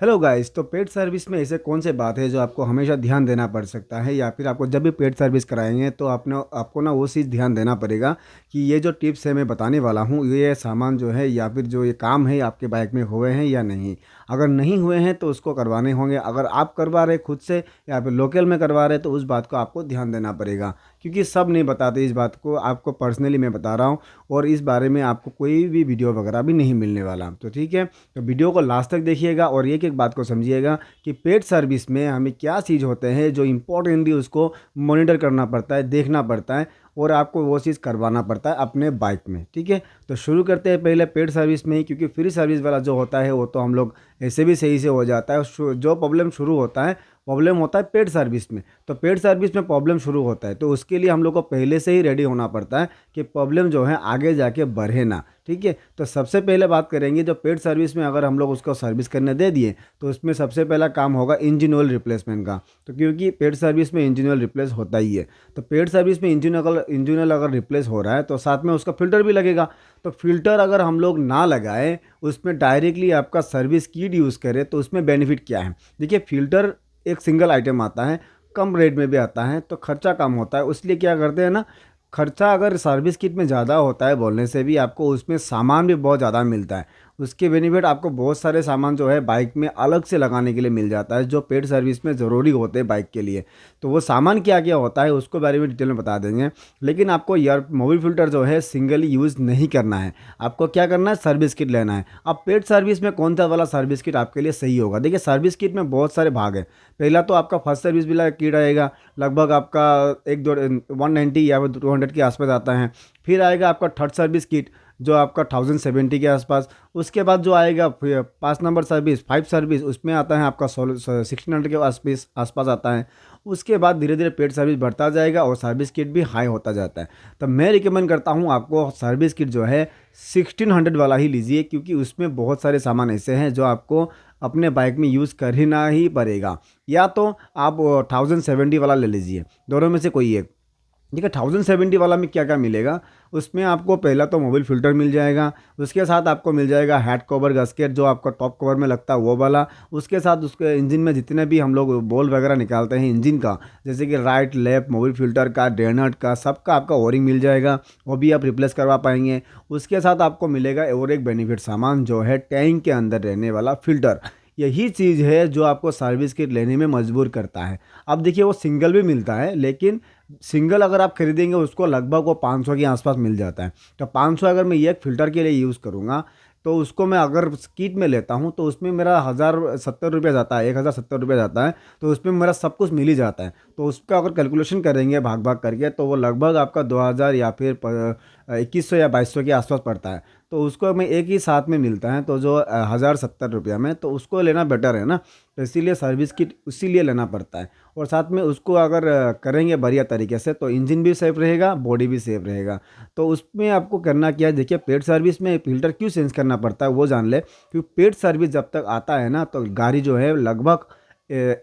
Hello guys. तो paid service में ऐसे कौन से बात है जो आपको हमेशा ध्यान देना पड़ सकता है, या फिर आपको जब भी पेड सर्विस कराएंगे तो आपको ना वो चीज़ ध्यान देना पड़ेगा कि ये जो टिप्स है मैं बताने वाला हूँ, ये सामान जो है या फिर जो ये काम है आपके बाइक में हुए हैं या नहीं। अगर नहीं हुए हैं तो उसको करवाने होंगे। अगर आप करवा रहे खुद से या फिर लोकल में करवा रहे तो उस बात को आपको ध्यान देना पड़ेगा, क्योंकि सब नहीं बताते इस बात को। आपको पर्सनली मैं बता रहा हूँ और इस बारे में आपको कोई भी वीडियो वगैरह भी नहीं मिलने वाला। तो ठीक है, तो वीडियो को लास्ट तक देखिएगा और एक एक बात को समझिएगा कि पेड सर्विस में हमें क्या चीज़ होते हैं जो इम्पोर्टेंटली उसको मॉनिटर करना पड़ता है, देखना पड़ता है और आपको वो चीज़ करवाना पड़ता है अपने बाइक में। ठीक है, तो शुरू करते हैं पहले पेड सर्विस में ही, क्योंकि फ्री सर्विस वाला जो होता है वो तो हम लोग ऐसे भी सही से हो जाता है। जो प्रॉब्लम शुरू होता है, प्रॉब्लम होता है पेड सर्विस में। तो पेड सर्विस में प्रॉब्लम शुरू होता है तो उसके लिए हम लोग को पहले से ही रेडी होना पड़ता है कि प्रॉब्लम जो है आगे जाके बढ़े ना। ठीक है, तो सबसे पहले बात करेंगे जो पेड सर्विस में अगर हम लोग उसको सर्विस करने दे दिए तो उसमें सबसे पहला काम होगा इंजन ऑयल रिप्लेसमेंट का। तो क्योंकि पेड सर्विस में इंजन ऑयल रिप्लेस होता ही है, तो पेड सर्विस में इंजन ऑयल अगर रिप्लेस हो रहा है तो साथ में उसका फिल्टर भी लगेगा। तो फिल्टर अगर हम लोग ना लगाए, उसमें डायरेक्टली आपका सर्विस किट यूज़ करें तो उसमें बेनिफिट क्या है। देखिए, फिल्टर एक सिंगल आइटम आता है, कम रेट में भी आता है, तो खर्चा कम होता है। इसलिए क्या करते हैं ना, खर्चा अगर सर्विस किट में ज़्यादा होता है बोलने से भी आपको उसमें सामान भी बहुत ज़्यादा मिलता है। उसके बेनिफिट आपको बहुत सारे सामान जो है बाइक में अलग से लगाने के लिए मिल जाता है जो पेड सर्विस में ज़रूरी होते हैं बाइक के लिए। तो वो सामान क्या क्या होता है उसको बारे में डिटेल में बता देंगे। लेकिन आपको ईयर मोबिल फिल्टर जो है सिंगली यूज़ नहीं करना है। आपको क्या करना है, सर्विस किट लेना है। अब पेड सर्विस में कौन सा वाला सर्विस किट आपके लिए सही होगा। देखिए, सर्विस किट में बहुत सारे भाग हैं। पहला तो आपका फर्स्ट सर्विस वाला किट आएगा, लगभग आपका एक दो 190 या 200 के आसपास आता है। फिर आएगा आपका थर्ड सर्विस किट जो आपका 1070 के आसपास। उसके बाद जो आएगा 5 नंबर सर्विस, 5 सर्विस, उसमें आता है आपका 1600 के आसपास आता है। उसके बाद धीरे धीरे पेड सर्विस बढ़ता जाएगा और सर्विस किट भी हाई होता जाता है। तो मैं रिकमेंड करता हूँ आपको सर्विस किट जो है 1600 वाला ही लीजिए, क्योंकि उसमें बहुत सारे सामान ऐसे हैं जो आपको अपने बाइक में यूज़ करना ही पड़ेगा। या तो आप 1070 वाला ले लीजिए, दोनों में से कोई एक। ठीक है, 1070 वाला में क्या क्या मिलेगा, उसमें आपको पहला तो मोबाइल फ़िल्टर मिल जाएगा। उसके साथ आपको मिल जाएगा हेड कवर गस्केट जो आपका टॉप कवर में लगता है वो वाला। उसके साथ उसके इंजन में जितने भी हम लोग बोल वगैरह निकालते हैं इंजन का, जैसे कि राइट लेफ्ट मोबाइल फ़िल्टर का, डेनट का, सबका आपका ओरिंग मिल जाएगा, वो भी आप रिप्लेस करवा पाएंगे। उसके साथ आपको मिलेगा और एक बेनिफिट सामान जो है टैंक के अंदर रहने वाला फ़िल्टर। यही चीज़ है जो आपको सर्विस किट लेने में मजबूर करता है। अब देखिए, वो सिंगल भी मिलता है, लेकिन सिंगल अगर आप खरीदेंगे उसको लगभग वो 500 के आसपास मिल जाता है। तो 500 अगर मैं एक फ़िल्टर के लिए यूज़ करूँगा तो उसको मैं अगर किट में लेता हूँ तो उसमें मेरा 1070 रुपये जाता है, 1070 रुपये जाता है। तो उसमें मेरा सब कुछ मिल ही जाता है। तो उसका अगर कैलकुलेशन करेंगे भाग भाग करके तो वो लगभग आपका 2000 या फिर 2100 या 2200 के आसपास पड़ता है। तो उसको मैं एक ही साथ में मिलता है, तो जो 1070 रुपया में, तो उसको लेना बेटर है ना। तो इसीलिए सर्विस किट इसीलिए लेना पड़ता है। और साथ में उसको अगर करेंगे बढ़िया तरीके से तो इंजन भी सेफ रहेगा, बॉडी भी सेफ रहेगा। तो उसमें आपको करना क्या है, देखिए पेड सर्विस में फ़िल्टर क्यों चेंज करना पड़ता है वो जान ले। क्योंकि पेड सर्विस जब तक आता है ना तो गाड़ी जो है लगभग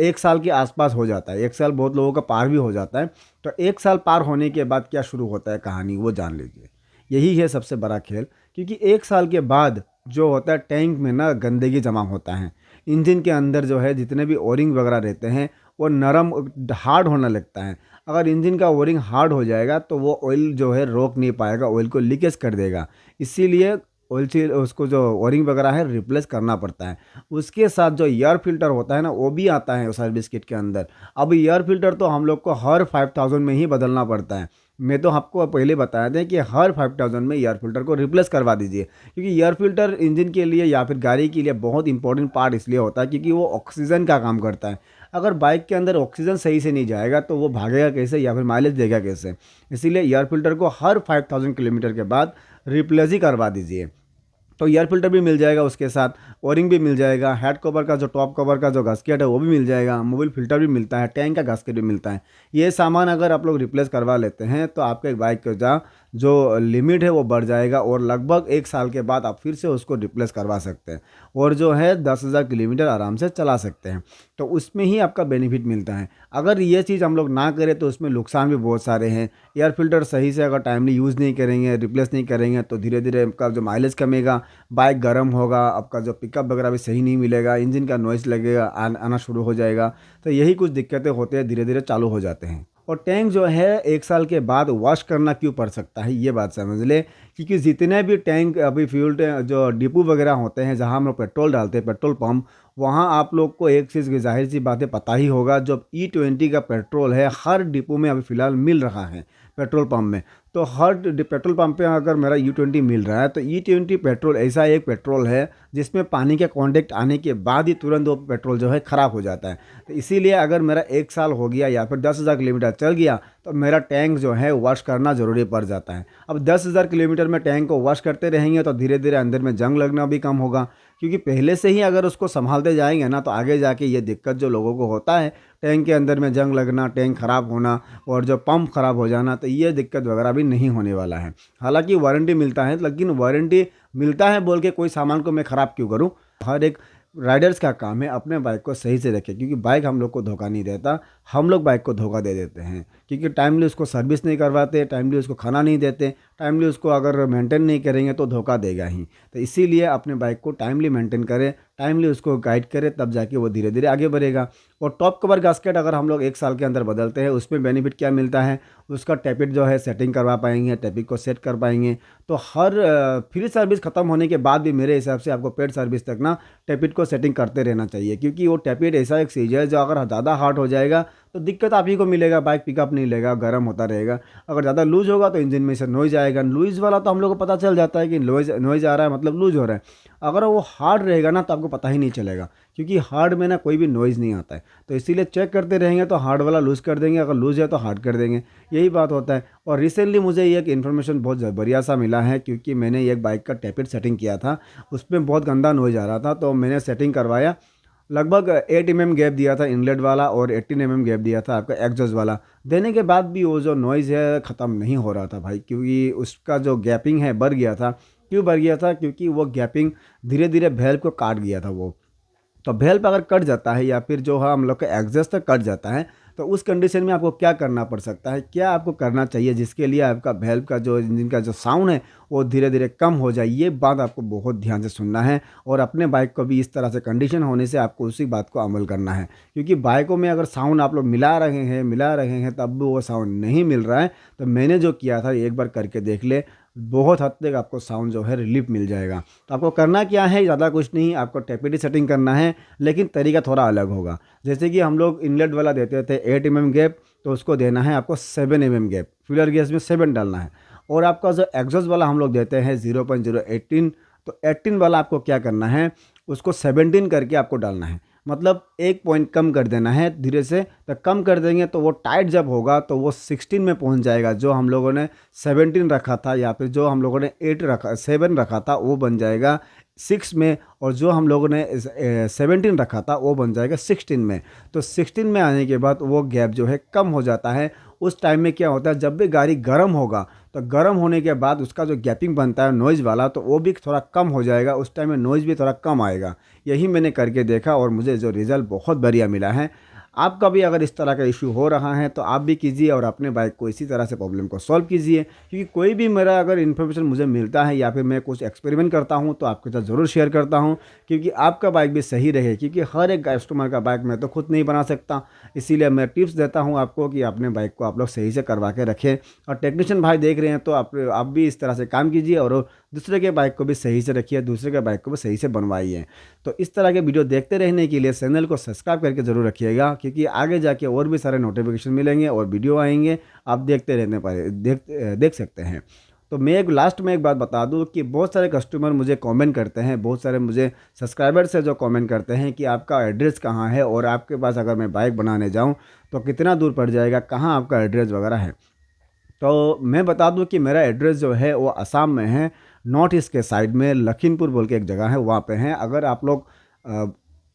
1 साल के आसपास हो जाता है। 1 साल बहुत लोगों का पार भी हो जाता है। तो 1 साल पार होने के बाद क्या शुरू होता है कहानी, वो जान लीजिए। यही है सबसे बड़ा खेल, क्योंकि 1 साल के बाद जो होता है टैंक में ना गंदगी जमा होता है। इंजन के अंदर जो है जितने भी ओरिंग वगैरह रहते हैं वो नरम हार्ड होने लगता है। अगर इंजन का ओरिंग हार्ड हो जाएगा तो वो ऑयल जो है रोक नहीं पाएगा, ऑयल को लीकेज कर देगा। इसीलिए ऑयल चेंज उसको जो ओरिंग वगैरह है रिप्लेस करना पड़ता है। उसके साथ जो एयर फिल्टर होता है ना वो भी आता है सर्विस किट के अंदर। अब एयर फिल्टर तो हम लोग को हर 5000 में ही बदलना पड़ता है। मैं तो आपको पहले बताया था कि हर 5000 में एयर फिल्टर को रिप्लेस करवा दीजिए, क्योंकि एयर फिल्टर इंजन के लिए या फिर गाड़ी के लिए बहुत इंपॉर्टेंट पार्ट इसलिए होता है क्योंकि वो ऑक्सीजन का काम करता है। अगर बाइक के अंदर ऑक्सीजन सही से नहीं जाएगा तो वो भागेगा कैसे या फिर माइलेज देगा कैसे। इसीलिए एयर फिल्टर को हर 5000 किलोमीटर के बाद रिप्लेस ही करवा दीजिए। तो एयर फिल्टर भी मिल जाएगा, उसके साथ ओरिंग भी मिल जाएगा, हेड कवर का जो टॉप कवर का जो गास्केट है वो भी मिल जाएगा, मोबिल फिल्टर भी मिलता है, टैंक का गास्केट भी मिलता है। ये सामान अगर आप लोग रिप्लेस करवा लेते हैं तो आपके बाइक का जो लिमिट है वो बढ़ जाएगा और लगभग 1 साल के बाद आप फिर से उसको रिप्लेस करवा सकते हैं और जो है 10,000 किलोमीटर आराम से चला सकते हैं। तो उसमें ही आपका बेनिफिट मिलता है। अगर ये चीज़ हम लोग ना करें तो उसमें नुकसान भी बहुत सारे हैं। एयर फिल्टर सही से अगर टाइमली यूज़ नहीं करेंगे, रिप्लेस नहीं करेंगे तो धीरे धीरे आपका जो माइलेज कमेगा, बाइक गर्म होगा, आपका जो पिकअप वगैरह भी सही नहीं मिलेगा, इंजन का नॉइज़ लगेगा, आना शुरू हो जाएगा। तो यही कुछ दिक्कतें होती हैं, धीरे धीरे चालू हो जाते हैं। और टैंक जो है 1 साल के बाद वॉश करना क्यों पड़ सकता है, ये बात समझ ले। क्योंकि जितने भी टैंक अभी फ्यूल जो डिपो वगैरह होते हैं जहाँ हम लोग पेट्रोल डालते हैं, पेट्रोल पंप, वहाँ आप लोग को एक चीज़ की जाहिर सी बात है पता ही होगा, जो E20 का पेट्रोल है हर डिपो में अभी फ़िलहाल मिल रहा है पेट्रोल पंप में। तो हर पेट्रोल पंप पे अगर मेरा E20 मिल रहा है तो E20 पेट्रोल ऐसा एक पेट्रोल है जिसमें पानी का कांटेक्ट आने के बाद ही तुरंत वो पेट्रोल जो है ख़राब हो जाता है। तो इसीलिए अगर मेरा 1 साल हो गया या फिर 10,000 किलोमीटर चल गया तो मेरा टैंक जो है वॉश करना ज़रूरी पड़ जाता है। अब 10,000 किलोमीटर में टैंक को वॉश करते रहेंगे तो धीरे धीरे अंदर में जंग लगना भी कम होगा। क्योंकि पहले से ही अगर उसको संभालते जाएंगे ना तो आगे जाके ये दिक्कत जो लोगों को होता है, टैंक के अंदर में जंग लगना, टैंक ख़राब होना और जो पंप ख़राब हो जाना, तो ये दिक्कत वगैरह भी नहीं होने वाला है। हालांकि वारंटी मिलता है, लेकिन वारंटी मिलता है बोल के कोई सामान को मैं ख़राब क्यों करूं। हर एक राइडर्स का काम है अपने बाइक को सही से रखें, क्योंकि बाइक हम लोग को धोखा नहीं देता, हम लोग बाइक को धोखा दे देते हैं। क्योंकि टाइमली उसको सर्विस नहीं करवाते, टाइमली उसको खाना नहीं देते, टाइमली उसको अगर मेंटेन नहीं करेंगे तो धोखा देगा ही। तो इसीलिए अपने बाइक को टाइमली मेंटेन करें, टाइमली उसको गाइड करें, तब जाके वो धीरे धीरे आगे बढ़ेगा। और टॉप कवर गास्केट अगर हम लोग 1 साल के अंदर बदलते हैं, उसमें बेनिफिट क्या मिलता है, उसका टैपिट जो है सेटिंग करवा पाएंगे, टैपिट को सेट कर पाएंगे। तो हर फ्री सर्विस ख़त्म होने के बाद भी मेरे हिसाब से आपको पेड सर्विस तक ना टैपिट को सेटिंग करते रहना चाहिए। क्योंकि वो टैपिट ऐसा एक चीज़ है जो अगर ज़्यादा हार्ड हो जाएगा तो दिक्कत आप ही को मिलेगा, बाइक पिकअप नहीं लेगा, गर्म होता रहेगा। अगर ज़्यादा लूज़ होगा तो इंजन में से नॉइज़ आएगा। लूज़ वाला तो हम लोग को पता चल जाता है कि नॉइज़ नॉइज़ आ रहा है मतलब लूज़ हो रहा है। अगर वो हार्ड रहेगा ना तो आपको पता ही नहीं चलेगा, क्योंकि हार्ड में ना कोई भी नॉइज़ नहीं आता है। तो इसीलिए चेक करते रहेंगे तो हार्ड वाला लूज़ कर देंगे, अगर लूज़ है तो हार्ड कर देंगे, यही बात होता है। और रिसेंटली मुझे ये एक इन्फॉर्मेशन बहुत बढ़िया सा मिला है, क्योंकि मैंने एक बाइक का टैपिट सेटिंग किया था, उसमें बहुत गंदा नॉइज़ आ रहा था, तो मैंने सेटिंग करवाया। लगभग 8 mm गैप दिया था इनलेट वाला और 18 mm गैप दिया था आपका एग्जॉस्ट वाला। देने के बाद भी वो जो नॉइज़ है ख़त्म नहीं हो रहा था भाई, क्योंकि उसका जो गैपिंग है बढ़ गया था। क्यों बढ़ गया था, क्योंकि वो गैपिंग धीरे धीरे वेल्व को काट गया था वो। तो वेल्व अगर कट जाता है या फिर जो है हम लोग का एग्जॉस्ट तक कट जाता है, तो उस कंडीशन में आपको क्या करना पड़ सकता है, क्या आपको करना चाहिए जिसके लिए आपका वेल्व का जो इंजन का जो साउंड है वो धीरे धीरे कम हो जाए। ये बात आपको बहुत ध्यान से सुनना है और अपने बाइक को भी इस तरह से कंडीशन होने से आपको उसी बात को अमल करना है। क्योंकि बाइकों में अगर साउंड आप लोग मिला रहे हैं तब भी वो साउंड नहीं मिल रहा है, तो मैंने जो किया था एक बार करके देख ले, बहुत हद तक आपको साउंड जो है रिलीफ मिल जाएगा। तो आपको करना क्या है, ज़्यादा कुछ नहीं, आपको टेपिटी सेटिंग करना है, लेकिन तरीका थोड़ा अलग होगा। जैसे कि हम लोग इनलेट वाला देते थे 8 mm गैप, तो उसको देना है आपको 7 mm गैप, फिलर गैस में 7 डालना है। और आपका जो एग्जॉस्ट वाला हम लोग देते हैं 0.018, तो 18 वाला आपको क्या करना है, उसको 17 करके आपको डालना है। मतलब 1 पॉइंट कम कर देना है धीरे से। तो कम कर देंगे तो वो टाइट जब होगा तो वो 16 में पहुंच जाएगा। जो हम लोगों ने 17 रखा था या फिर जो हम लोगों ने 7 रखा था वो बन जाएगा 6 में, और जो हम लोगों ने 17 रखा था वो बन जाएगा 16 में। तो 16 में आने के बाद वो गैप जो है कम हो जाता है। उस टाइम में क्या होता है, जब भी गाड़ी गर्म होगा तो गर्म होने के बाद उसका जो गैपिंग बनता है नॉइज़ वाला, तो वो भी थोड़ा कम हो जाएगा, उस टाइम में नॉइज़ भी थोड़ा कम आएगा। यही मैंने करके देखा और मुझे जो रिज़ल्ट बहुत बढ़िया मिला है। आपका भी अगर इस तरह का इशू हो रहा है तो आप भी कीजिए और अपने बाइक को इसी तरह से प्रॉब्लम को सॉल्व कीजिए। क्योंकि कोई भी मेरा अगर इन्फॉर्मेशन मुझे मिलता है या फिर मैं कुछ एक्सपेरिमेंट करता हूं तो आपके साथ ज़रूर शेयर करता हूं, क्योंकि आपका बाइक भी सही रहे। क्योंकि हर एक कस्टमर का बाइक मैं तो खुद नहीं बना सकता, इसीलिए मैं टिप्स देता हूँ आपको कि अपने बाइक को आप लोग सही से करवा के रखें। और टेक्नीशियन भाई देख रहे हैं तो आप भी इस तरह से काम कीजिए और दूसरे के बाइक को भी सही से रखिए, दूसरे के बाइक को भी सही से बनवाइए। तो इस तरह के वीडियो देखते रहने के लिए चैनल को सब्सक्राइब करके ज़रूर रखिएगा, क्योंकि आगे जाके और भी सारे नोटिफिकेशन मिलेंगे और वीडियो आएंगे, आप देखते रहने पर देख सकते हैं। तो मैं एक लास्ट में एक बात बता दूं कि बहुत सारे कस्टमर मुझे कमेंट करते हैं, बहुत सारे मुझे सब्सक्राइबर्स है जो कमेंट करते हैं कि आपका एड्रेस कहाँ है और आपके पास अगर मैं बाइक बनाने जाऊं तो कितना दूर पड़ जाएगा, कहाँ आपका एड्रेस वगैरह है। तो मैं बता दूं कि मेरा एड्रेस जो है वो असम में है, नॉर्थ ईस्ट के साइड में लखीमपुर बोल के एक जगह है, वहाँ पे हैं। अगर आप लोग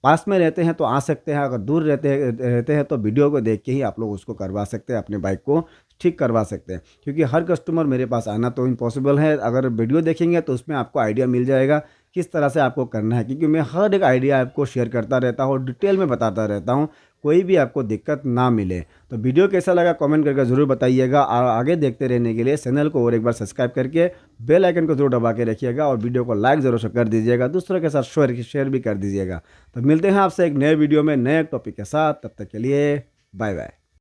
पास में रहते हैं तो आ सकते हैं, अगर दूर रहते हैं तो वीडियो को देख के ही आप लोग उसको करवा सकते हैं अपने बाइक को ठीक करवा सकते हैं। क्योंकि हर कस्टमर मेरे पास आना तो इम्पॉसिबल है, अगर वीडियो देखेंगे तो उसमें आपको आइडिया मिल जाएगा किस तरह से आपको करना है, क्योंकि मैं हर एक आइडिया आपको शेयर करता रहता हूँ, डिटेल में बताता रहता हूँ, कोई भी आपको दिक्कत ना मिले। तो वीडियो कैसा लगा कमेंट करके ज़रूर बताइएगा, और आगे देखते रहने के लिए चैनल को और एक बार सब्सक्राइब करके बेल आइकन को जरूर दबा के रखिएगा, और वीडियो को लाइक ज़रूर से कर दीजिएगा, दूसरों के साथ शेयर भी कर दीजिएगा। तो मिलते हैं आपसे एक नए वीडियो में नए टॉपिक के साथ, तब तक के लिए बाय बाय।